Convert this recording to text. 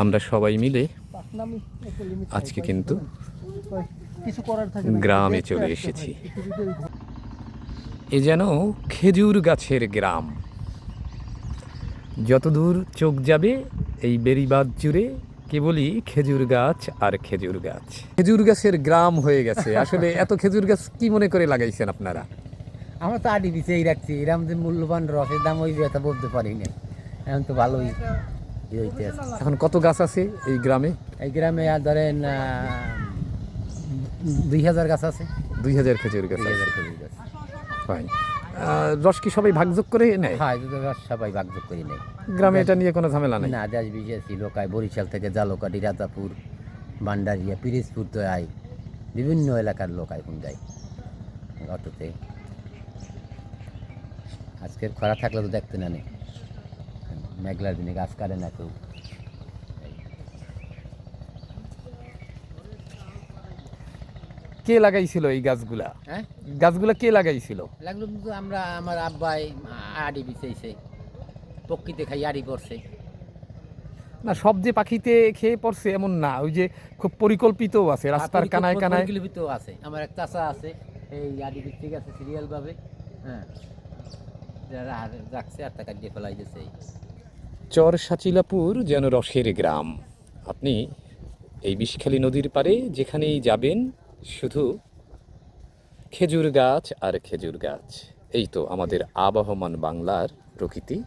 আমরা সবাই মিলে আজকে কিন্তু গ্রামে চলে এসেছি। এ যেন খেজুর গাছের গ্রাম। যতদূর চোখ যাবে এই বেড়িবাঁধ জুড়ে কেবলই খেজুর গাছ আর খেজুর গাছ। খেজুর গাছের গ্রাম হয়ে গেছে। আসলে এত খেজুর গাছ কি মনে করে লাগাইছেন আপনারা? আমরা তো আডি বিছেই রাখছি, এরকম যে মূল্যবান রসের দাম ওই তা বলতে পারি না। এখন তো ভালোই হইতে আছে। এখন কত গাছ আছে এই গ্রামে? এই গ্রামে আর ধরেন 2000 গাছ আছে। 2000 খেজুর গাছ 2000 আছে। খেজুর গাছ। ফাইন। রস কি সবাই ভাগযোগ করে নেয়? হ্যাঁ, এটা তো রস সবাই ভাগযোগ করি নেই। গ্রামে এটা নিয়ে কোনো ঝামেলা নেই? না, দেশ বিদেশি লোকায় বরিশাল থেকে জালকাঠি, রাজাপুর, ভান্ডারিয়া, পিরিজপুর তো আয়, বিভিন্ন এলাকার লোক এখন যায় অটোতে। আজকের খরা থাকলে তো দেখতে না নেই, মেঘলার দিনে গাছ কাটে না কেউ। কে লাগাইছিল এই গাছগুলা? হ্যাঁ, গাছগুলা কে লাগাইছিল? লাগলো কিন্তু আমার আব্বাই আড়ি বিছাইছে, প্রকৃতি খাই আড়ি করছে। না, সব যে পাখিতে খেয়ে পড়ছে এমন না, ওই যে খুব পরিকল্পিতও আছে রাস্তার কানায় কানায়। পরিকল্পিত আছে। আমার এক চাচা আছে, এই আড়ি বিছতে গেছে সিরিয়াল ভাবে, হ্যাঁ, যারা রাখছে আর টাকা দিয়ে ফেলাই দিয়েছে। চর সাচিলাপুর যেন রসের গ্রাম। আপনি এই বিষখালী নদীর পাড়ে যেখানেই যাবেন শুধু খেজুর গাছ আর খেজুর গাছ। এই তো আমাদের আবহমান বাংলার প্রকৃতি।